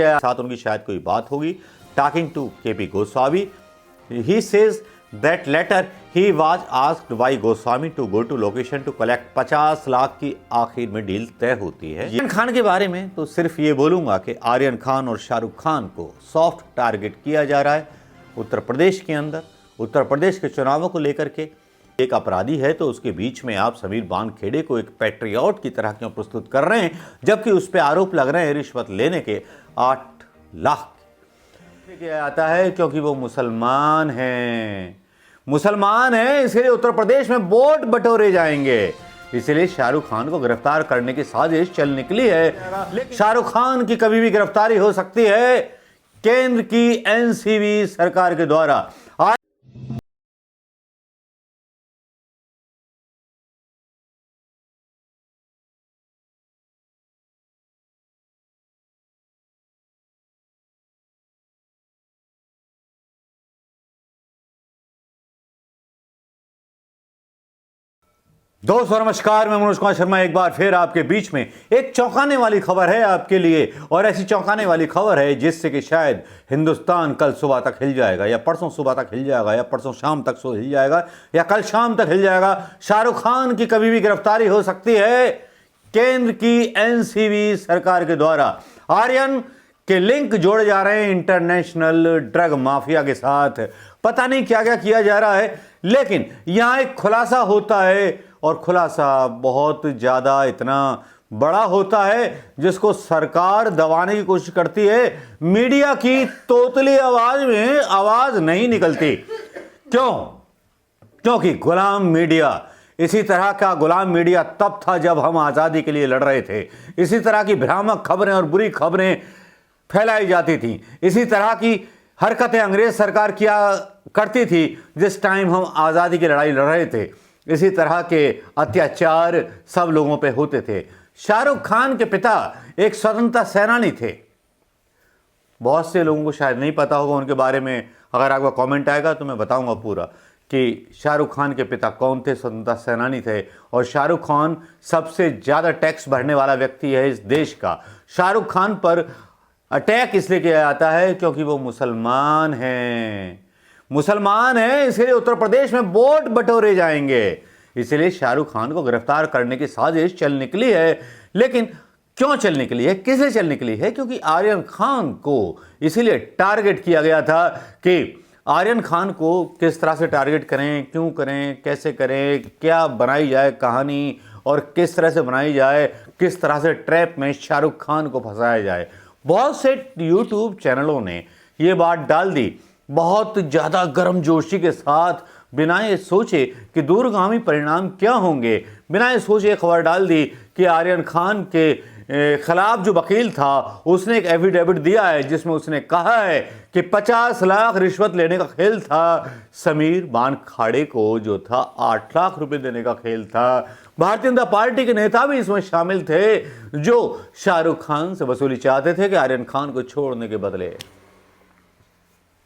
साथ उनकी शायद कोई बात होगी। Talking to KP Goswami, he says that later he was asked by Goswami to go to location to collect 50 lakh की आखिर में डील तय होती है। आर्यन खान के बारे में तो सिर्फ ये बोलूंगा कि आर्यन खान और शाहरुख खान को सॉफ्ट टारगेट किया जा रहा है उत्तर प्रदेश के अंदर। उत्तर प्रदेश के चुनावों को लेकर के एक अपराधी है तो उसके बीच में आप समीर बानखेड़े को एक पैट्रियट की तरह क्यों प्रस्तुत कर रहे हैं, जबकि उस पर आरोप लग रहे हैं रिश्वत लेने के 8 लाख किया आता है क्योंकि वो मुसलमान हैं। मुसलमान हैं इसलिए उत्तर प्रदेश में वोट बटोरे जाएंगे, इसलिए शाहरुख खान को गिरफ्तार करने की साजिश चल निकली है। शाहरुख खान की कभी भी गिरफ्तारी हो सकती है केंद्र की एनसीबी सरकार के द्वारा। दोस्तों नमस्कार, मैं मनोज कुमार शर्मा एक बार फिर आपके बीच में एक चौंकाने वाली खबर है आपके लिए, और ऐसी चौंकाने वाली खबर है जिससे कि शायद हिंदुस्तान कल सुबह तक हिल जाएगा, या परसों सुबह तक हिल जाएगा, या परसों शाम तक हिल जाएगा, या कल शाम तक हिल जाएगा। शाहरुख खान की कभी भी गिरफ्तारी हो सकती है केंद्र की एनसीबी सरकार के द्वारा। आर्यन के लिंक जोड़े जा रहे हैं इंटरनेशनल ड्रग माफिया के साथ। पता नहीं क्या क्या किया जा रहा है, लेकिन यहां एक खुलासा होता है, और खुलासा बहुत ज़्यादा इतना बड़ा होता है जिसको सरकार दबाने की कोशिश करती है। मीडिया की तोतली आवाज में आवाज नहीं निकलती। क्यों? क्योंकि गुलाम मीडिया, इसी तरह का गुलाम मीडिया तब था जब हम आज़ादी के लिए लड़ रहे थे। इसी तरह की भ्रामक खबरें और बुरी खबरें फैलाई जाती थी। इसी तरह की हरकतें अंग्रेज सरकार किया करती थी जिस टाइम हम आज़ादी की लड़ाई लड़ रहे थे। इसी तरह के अत्याचार सब लोगों पे होते थे। शाहरुख खान के पिता एक स्वतंत्रता सेनानी थे। बहुत से लोगों को शायद नहीं पता होगा उनके बारे में। अगर आपका कमेंट आएगा तो मैं बताऊंगा पूरा कि शाहरुख खान के पिता कौन थे, स्वतंत्रता सेनानी थे। और शाहरुख खान सबसे ज़्यादा टैक्स भरने वाला व्यक्ति है इस देश का। शाहरुख खान पर अटैक इसलिए किया जाता है क्योंकि वो मुसलमान हैं। मुसलमान हैं इसलिए उत्तर प्रदेश में वोट बटोरे जाएंगे, इसलिए शाहरुख खान को गिरफ्तार करने की साजिश चल निकली है। लेकिन क्यों चल निकली है, किसे चल निकली है? क्योंकि आर्यन खान को इसीलिए टारगेट किया गया था कि आर्यन खान को किस तरह से टारगेट करें, क्यों करें, कैसे करें, क्या बनाई जाए कहानी, और किस तरह से बनाई जाए, किस तरह से ट्रैप में शाहरुख खान को फंसाया जाए। बहुत से यूट्यूब चैनलों ने ये बात डाल दी बहुत ज़्यादा गर्मजोशी के साथ, बिना ये सोचे कि दूरगामी परिणाम क्या होंगे। बिना ये सोचे खबर डाल दी कि आर्यन खान के खिलाफ जो वकील था उसने एक एफिडेविट दिया है जिसमें उसने कहा है कि 50 लाख रिश्वत लेने का खेल था। समीर बानखेड़े को जो था 8 लाख रुपए देने का खेल था। भारतीय जनता पार्टी के नेता भी इसमें शामिल थे जो शाहरुख खान से वसूली चाहते थे कि आर्यन खान को छोड़ने के बदले।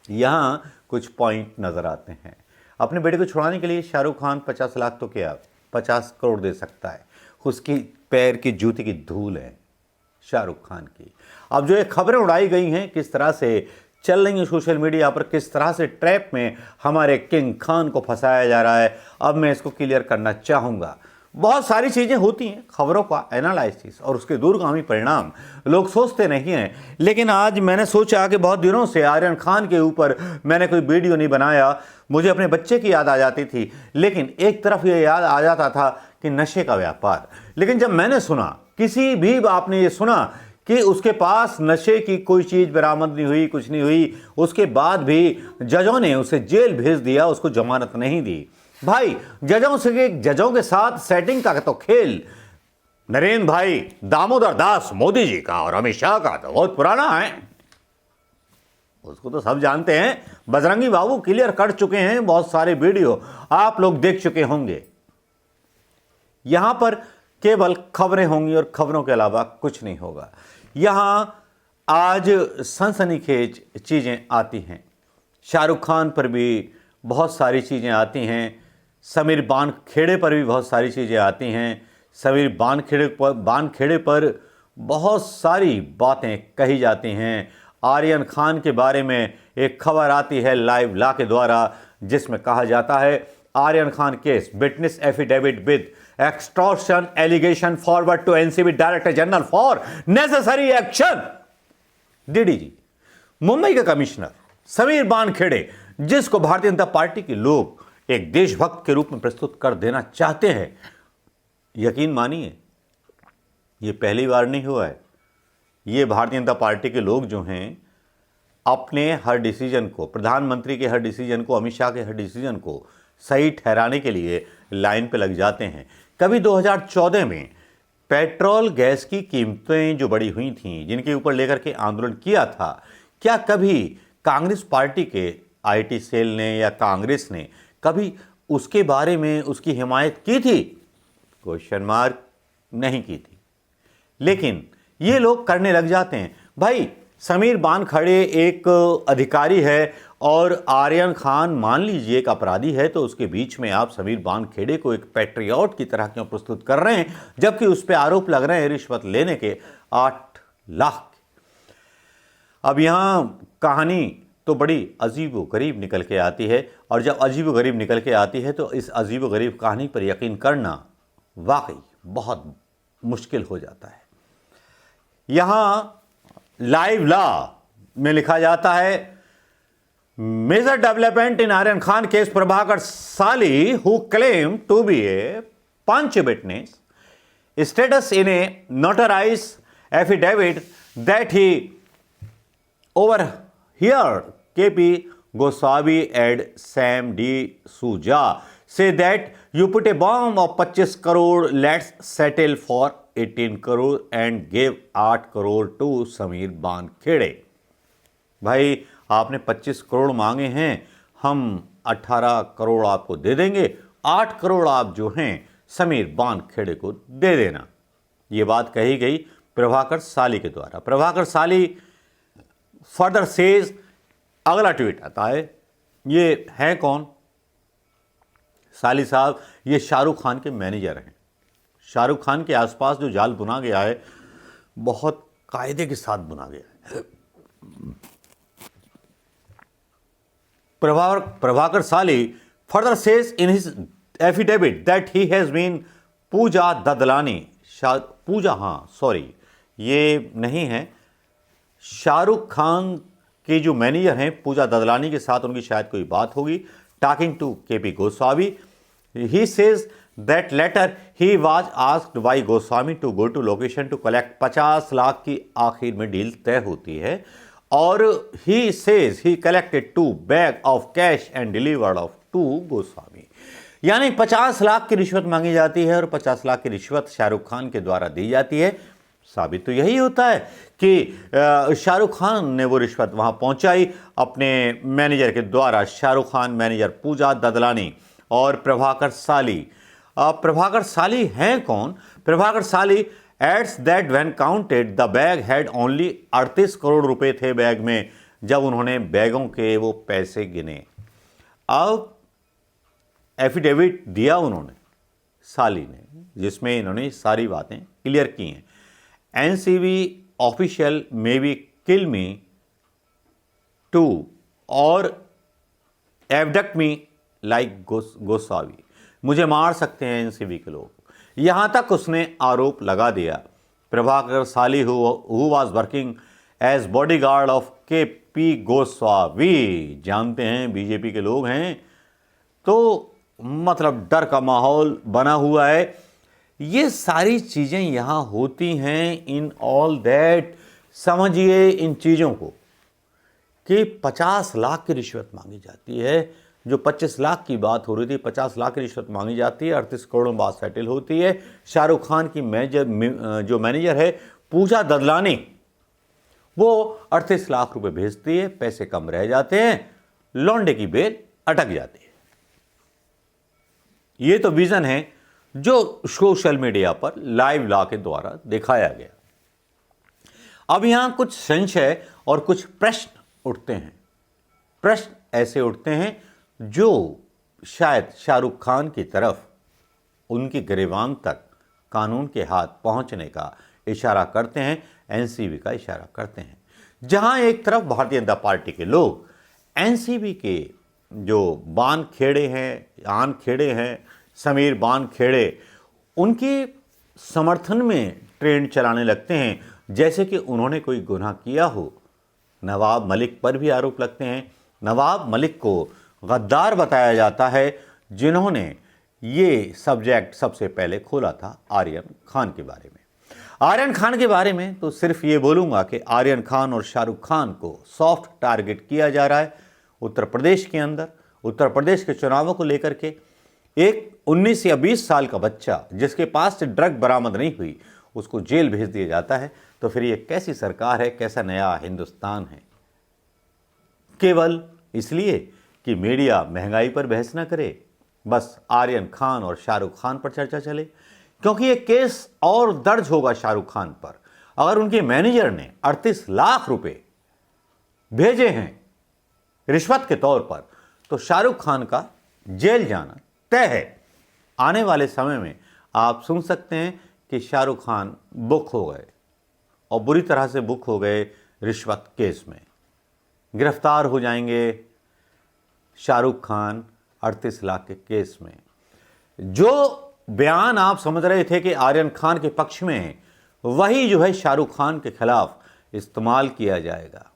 यहां कुछ पॉइंट नजर आते हैं। अपने बेटे को छुड़ाने के लिए शाहरुख खान 50 लाख तो क्या 50 करोड़ दे सकता है। उसकी पैर की जूती की धूल है शाहरुख खान की। अब जो ये खबरें उड़ाई गई हैं किस तरह से चल रही हैं सोशल मीडिया पर, किस तरह से ट्रैप में हमारे किंग खान को फंसाया जा रहा है, अब मैं इसको क्लियर करना चाहूँगा। बहुत सारी चीज़ें होती हैं, खबरों का एनालिसिस और उसके दूरगामी परिणाम लोग सोचते नहीं हैं। लेकिन आज मैंने सोचा कि बहुत दिनों से आर्यन खान के ऊपर मैंने कोई वीडियो नहीं बनाया। मुझे अपने बच्चे की याद आ जाती थी, लेकिन एक तरफ ये याद आ जाता था कि नशे का व्यापार। लेकिन जब मैंने सुना, किसी भी आपने ये सुना कि उसके पास नशे की कोई चीज़ बरामद नहीं हुई, कुछ नहीं हुई, उसके बाद भी जजों ने उसे जेल भेज दिया, उसको जमानत नहीं दी। भाई जजों के साथ सेटिंग का तो खेल नरेंद्र भाई दामोदर दास मोदी जी का और अमित शाह का तो बहुत पुराना है, उसको तो सब जानते हैं। बजरंगी बाबू क्लियर कर चुके हैं, बहुत सारे वीडियो आप लोग देख चुके होंगे। यहां पर केवल खबरें होंगी और खबरों के अलावा कुछ नहीं होगा। यहां आज सनसनीखेज चीजें आती हैं। शाहरुख खान पर भी बहुत सारी चीजें आती हैं। समीर बानखेड़े पर भी बहुत सारी चीज़ें आती हैं। समीर बानखेड़े पर बहुत सारी बातें कही जाती हैं। आर्यन खान के बारे में एक खबर आती है लाइव ला के द्वारा, जिसमें कहा जाता है Aryan Khan case witness affidavit with extortion allegation forward to NCB director general for necessary action. DDG Mumbai के कमिश्नर समीर बानखेड़े, जिसको भारतीय जनता पार्टी के लोग एक देशभक्त के रूप में प्रस्तुत कर देना चाहते हैं, यकीन मानिए ये पहली बार नहीं हुआ है। ये भारतीय जनता पार्टी के लोग जो हैं अपने हर डिसीजन को, प्रधानमंत्री के हर डिसीजन को, अमित शाह के हर डिसीजन को सही ठहराने के लिए लाइन पे लग जाते हैं। कभी 2014 में पेट्रोल गैस की कीमतें जो बढ़ी हुई थीं, जिनके ऊपर लेकर के आंदोलन किया था, क्या कभी कांग्रेस पार्टी के आईटी सेल ने या कांग्रेस ने कभी उसके बारे में उसकी हिमायत की थी? क्वेश्चन मार्क नहीं की थी। लेकिन ये लोग करने लग जाते हैं। भाई समीर बानखड़े एक अधिकारी है और आर्यन खान मान लीजिए एक अपराधी है, तो उसके बीच में आप समीर बानखेड़े को एक पैट्रियट की तरह क्यों प्रस्तुत कर रहे हैं, जबकि उस पर आरोप लग रहे हैं रिश्वत लेने के 8 लाख। अब यहां कहानी तो बड़ी अजीबोगरीब निकल के आती है, और जब अजीबोगरीब निकल के आती है तो इस अजीबोगरीब कहानी पर यकीन करना वाकई बहुत मुश्किल हो जाता है। यहां लाइव लॉ में लिखा जाता है major development in Aryan Khan case, Prabhakar Sail who claim to be a panch witness states in a notarize affidavit that he overheard KP Goswami and Sam D. Suja say that you put a bomb of 25 crore, let's settle for 18 crore and give 8 crore to Sameer Wankhede. भाई आपने 25 करोड़ मांगे हैं, हम 18 करोड़ आपको दे देंगे, 8 करोड़ आप जो हैं समीर बानखेड़े को दे देना। ये बात कही गई प्रभाकर साली के द्वारा। प्रभाकर साली फर्दर सेज, अगला ट्वीट आता है, ये है कौन? साली साहब ये शाहरुख खान के मैनेजर हैं। शाहरुख खान के आसपास जो जाल बुना गया है बहुत कायदे के साथ बुना गया है। Prabhakar Sail further says in his affidavit that he has been Pooja Dadlani, Pooja, हाँ सॉरी ये नहीं है, शाहरुख खान के जो मैनेजर हैं पूजा ददलानी के साथ उनकी शायद कोई बात होगी। Talking to KP Goswami, he says that later he was asked by Goswami to go to location to collect 50 lakh की आखिर में डील तय होती है, और he says he collected 2 bag of cash and delivered of to Goswami. यानी 50 लाख की रिश्वत मांगी जाती है और 50 लाख की रिश्वत शाहरुख खान के द्वारा दी जाती है। साबित तो यही होता है कि शाहरुख खान ने वो रिश्वत वहां पहुंचाई अपने मैनेजर के द्वारा। शाहरुख खान मैनेजर पूजा ददलानी और प्रभाकर साली। प्रभाकर साली हैं कौन? Prabhakar Sail adds that when counted the bag had only 38 crore रुपए थे बैग में, जब उन्होंने बैगों के वो पैसे गिने। अब एफिडेविट दिया उन्होंने साली ने, जिसमें इन्होंने सारी बातें क्लियर की हैं। NCB official may be kill me to और एबडक्ट मी लाइक गोसावी, मुझे मार सकते हैं एनसीबी के लोग, यहां तक उसने आरोप लगा दिया। Prabhakar Sail who was working as bodyguard of KP Goswami, जानते हैं बीजेपी के लोग हैं, तो मतलब डर का माहौल बना हुआ है। ये सारी चीज़ें यहाँ होती हैं। इन ऑल दैट समझिए इन चीज़ों को कि 50 लाख की रिश्वत मांगी जाती है। जो 25 लाख की बात हो रही थी, 50 लाख की रिश्वत मांगी जाती है, 38 करोड़ में बात सेटल होती है। शाहरुख खान की जो मैनेजर है पूजा ददलानी, वो 38 लाख रुपए भेजती है, पैसे कम रह जाते हैं, लौंडे की बेल अटक जाती है। ये तो विजन है जो सोशल मीडिया पर लाइव लॉ के द्वारा दिखाया गया। अब यहां कुछ संशय और कुछ प्रश्न उठते हैं। प्रश्न ऐसे उठते हैं जो शायद शाहरुख खान की तरफ, उनकी गिरेबान तक कानून के हाथ पहुंचने का इशारा करते हैं, एनसीबी का इशारा करते हैं। जहां एक तरफ भारतीय जनता पार्टी के लोग एनसीबी के जो बानखेड़े हैं, आनखेड़े हैं, समीर बानखेड़े, उनके समर्थन में ट्रेंड चलाने लगते हैं जैसे कि उन्होंने कोई गुनाह किया हो। नवाब मलिक पर भी आरोप लगते हैं। नवाब मलिक को गद्दार बताया जाता है, जिन्होंने ये सब्जेक्ट सबसे पहले खोला था आर्यन खान के बारे में। आर्यन खान के बारे में तो सिर्फ ये बोलूँगा कि आर्यन खान और शाहरुख खान को सॉफ्ट टारगेट किया जा रहा है उत्तर प्रदेश के अंदर। उत्तर प्रदेश के चुनावों को लेकर के एक 19 या 20 साल का बच्चा जिसके पास से ड्रग बरामद नहीं हुई, उसको जेल भेज दिया जाता है। तो फिर ये कैसी सरकार है, कैसा नया हिंदुस्तान है? केवल इसलिए कि मीडिया महंगाई पर बहस न करे, बस आर्यन खान और शाहरुख खान पर चर्चा चले, क्योंकि ये केस और दर्ज होगा शाहरुख खान पर अगर उनके मैनेजर ने 38 लाख रुपए भेजे हैं रिश्वत के तौर पर, तो शाहरुख खान का जेल जाना तय है। आने वाले समय में आप सुन सकते हैं कि शाहरुख खान बुक हो गए, और बुरी तरह से बुक हो गए रिश्वत केस में, गिरफ्तार हो जाएंगे शाहरुख खान 38 लाख के केस में। जो बयान आप समझ रहे थे कि आर्यन खान के पक्ष में है, वही जो है शाहरुख खान के खिलाफ इस्तेमाल किया जाएगा।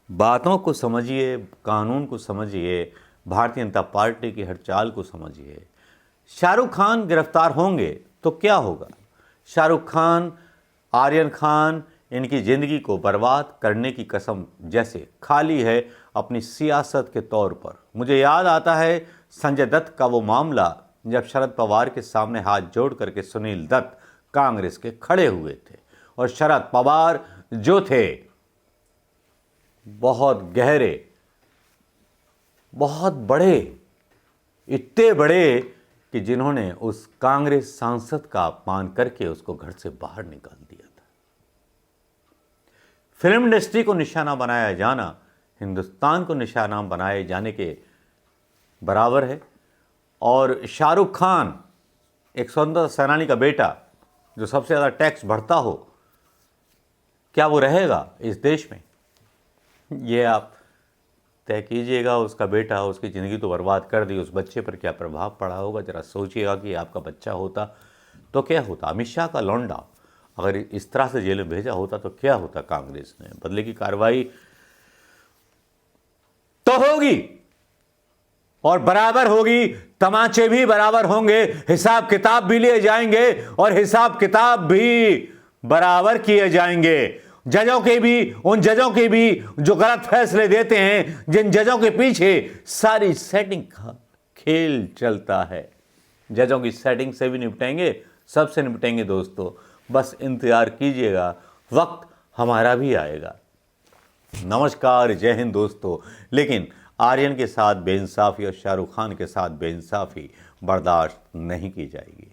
बातों को समझिए, कानून को समझिए, भारतीय जनता पार्टी की हर चाल को समझिए। शाहरुख खान गिरफ्तार होंगे तो क्या होगा? शाहरुख खान, आर्यन खान, इनकी ज़िंदगी को बर्बाद करने की कसम जैसे खाली है अपनी सियासत के तौर पर। मुझे याद आता है संजय दत्त का वो मामला, जब शरद पवार के सामने हाथ जोड़ करके सुनील दत्त कांग्रेस के खड़े हुए थे, और शरद पवार जो थे बहुत गहरे, बहुत बड़े, इतने बड़े कि जिन्होंने उस कांग्रेस सांसद का अपमान करके उसको घर से बाहर निकाल दिया था। फिल्म इंडस्ट्री को निशाना बनाया जाना हिंदुस्तान को निशाना बनाए जाने के बराबर है। और शाहरुख खान एक स्वतंत्रता सेनानी का बेटा, जो सबसे ज़्यादा टैक्स भरता हो, क्या वो रहेगा इस देश में? ये आप तय कीजिएगा। उसका बेटा, उसकी ज़िंदगी तो बर्बाद कर दी, उस बच्चे पर क्या प्रभाव पड़ा होगा? ज़रा सोचिएगा कि आपका बच्चा होता तो क्या होता। अमित शाह का लौंडा अगर इस तरह से जेल में भेजा होता तो क्या होता? कांग्रेस ने बदले की कार्रवाई तो होगी, और बराबर होगी, तमाचे भी बराबर होंगे, हिसाब किताब भी लिए जाएंगे, और हिसाब किताब भी बराबर किए जाएंगे। जजों के भी, उन जजों के भी जो गलत फैसले देते हैं, जिन जजों के पीछे सारी सेटिंग का खेल चलता है। जजों की सेटिंग से भी निपटेंगे, सबसे निपटेंगे दोस्तों। बस इंतजार कीजिएगा, वक्त हमारा भी आएगा। नमस्कार, जय हिंद दोस्तों। लेकिन आर्यन के साथ बेइंसाफी और शाहरुख खान के साथ बेइंसाफी बर्दाश्त नहीं की जाएगी।